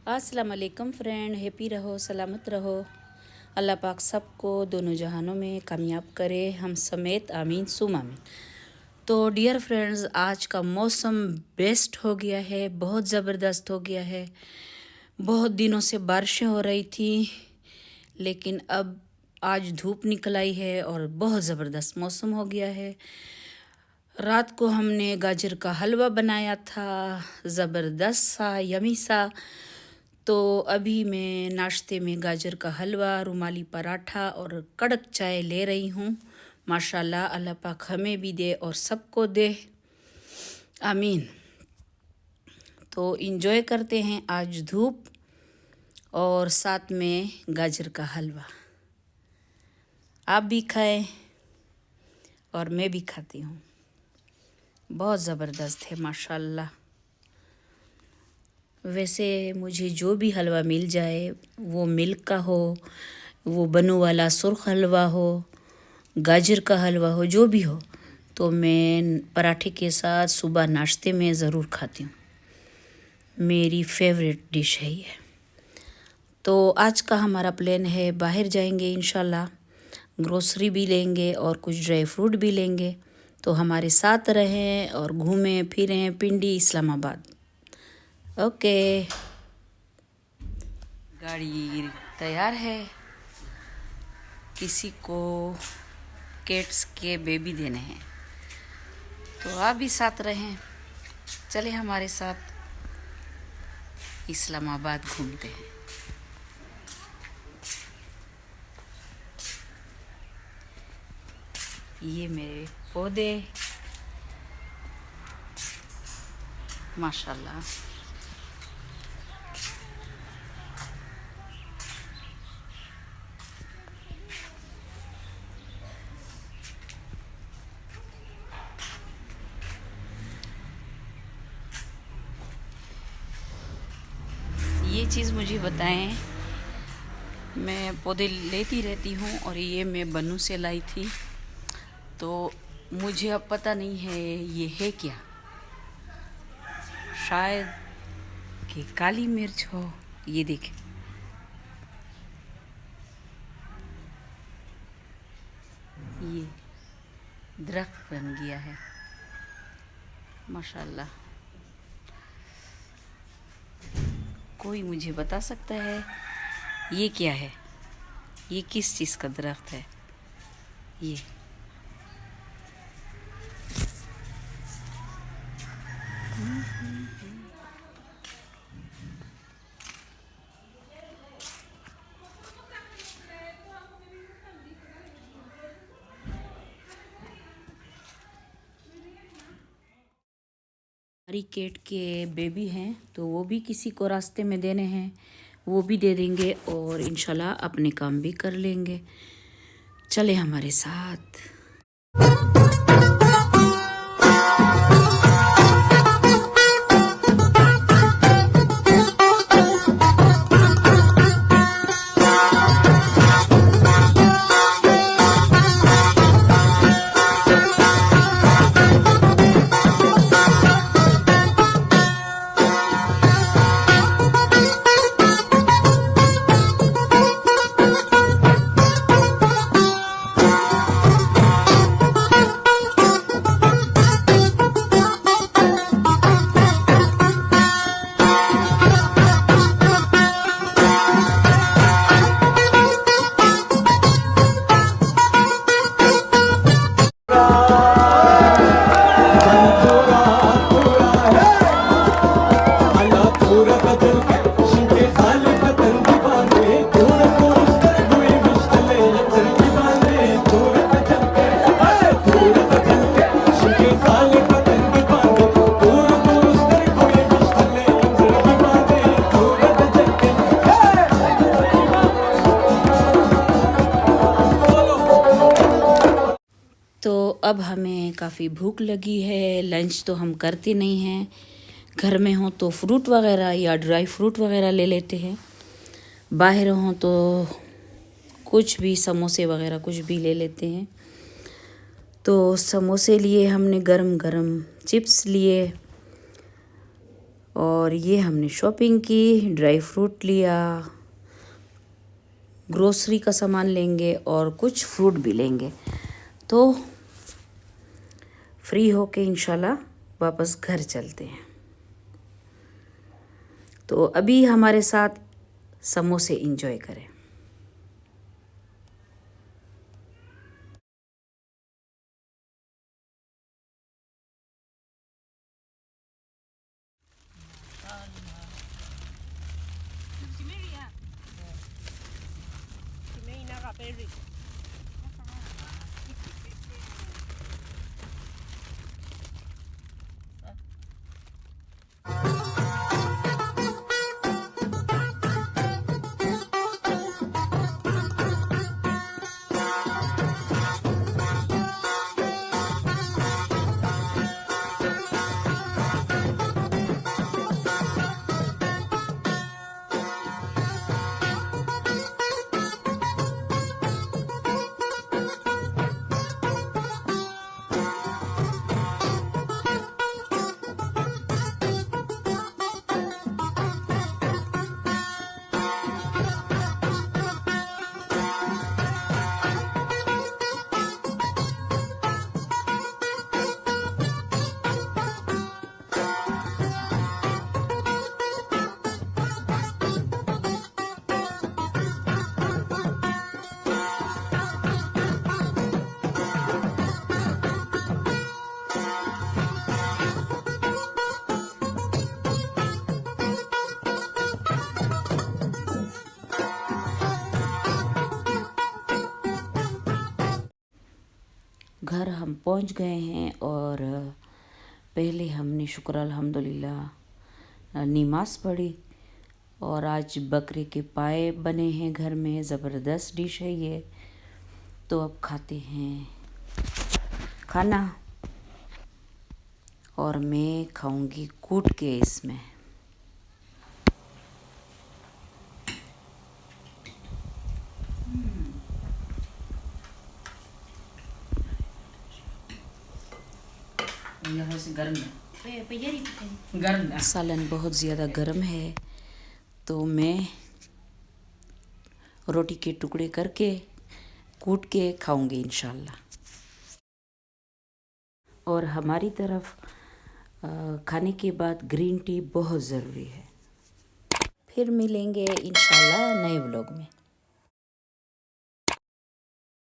अस्सलाम वालेकुम friend, happy रहो, सलामत रहो। अल्लाह पाक सबको दोनों जहानों में कामयाब करे, हम समेत, आमीन सुम आमीन। तो डियर फ्रेंड्स, आज का मौसम बेस्ट हो गया है, बहुत ज़बरदस्त हो गया है। बहुत दिनों से बारिशें हो रही थी, लेकिन अब आज धूप निकल आई है और बहुत ज़बरदस्त मौसम हो गया है। रात को हमने गाजर का हलवा बनाया था, ज़बरदस्त सा, यमी सा। तो अभी मैं नाश्ते में गाजर का हलवा, रुमाली पराठा और कड़क चाय ले रही हूँ। माशाल्लाह, अल्लाह पाक हमें भी दे और सबको दे, आमीन। तो इंजॉय करते हैं आज धूप और साथ में गाजर का हलवा। आप भी खाएं और मैं भी खाती हूँ। बहुत ज़बरदस्त है माशाल्लाह। वैसे मुझे जो भी हलवा मिल जाए, वो मिल्क का हो, वो बनू वाला सुर्ख हलवा हो, गाजर का हलवा हो, जो भी हो, तो मैं पराठे के साथ सुबह नाश्ते में ज़रूर खाती हूँ। मेरी फेवरेट डिश है ये। तो आज का हमारा प्लान है, बाहर जाएंगे इंशाल्लाह, ग्रोसरी भी लेंगे और कुछ ड्राई फ्रूट भी लेंगे। तो हमारे साथ रहें और घूमें फिरें पिंडी इस्लामाबाद। ओके, गाड़ी तैयार है। किसी को कैट्स के बेबी देने हैं, तो आप भी साथ रहें। चले हमारे साथ इस्लामाबाद घूमते हैं। ये मेरे पौधे माशाल्लाह। ये चीज़ मुझे बताएं, मैं पौधे लेती रहती हूँ और ये मैं बनू से लाई थी, तो मुझे अब पता नहीं है ये है क्या। शायद कि काली मिर्च हो। ये देखें, ये दरख्त बन गया है माशाल्लाह। कोई मुझे बता सकता है ये क्या है? ये किस चीज़ का दरख्त है? ये हमारी कैट के बेबी हैं, तो वो भी किसी को रास्ते में देने हैं, वो भी दे देंगे और इंशाल्लाह अपने काम भी कर लेंगे। चले हमारे साथ। तो अब हमें काफ़ी भूख लगी है। लंच तो हम करते नहीं हैं, घर में हो तो फ्रूट वगैरह या ड्राई फ्रूट वगैरह ले लेते हैं, बाहर हो तो कुछ भी समोसे वगैरह कुछ भी ले लेते हैं। तो समोसे लिए हमने, गरम गरम चिप्स लिए और ये हमने शॉपिंग की, ड्राई फ्रूट लिया, ग्रोसरी का सामान लेंगे और कुछ फ्रूट भी लेंगे, तो फ्री होके इंशाल्लाह वापस घर चलते हैं। तो अभी हमारे साथ समोसे एंजॉय करें। घर हम पहुंच गए हैं और पहले हमने शुक्र अल्हम्दुलिल्लाह नमाज़ पढ़ी और आज बकरे के पाए बने हैं घर में, ज़बरदस्त डिश है ये। तो अब खाते हैं खाना और मैं खाऊंगी कूट के इसमें। सालन बहुत ज़्यादा गर्म है, तो मैं रोटी के टुकड़े करके कूट के खाऊंगी इंशाल्लाह। और हमारी तरफ खाने के बाद ग्रीन टी बहुत ज़रूरी है। फिर मिलेंगे इंशाल्लाह नए व्लॉग में।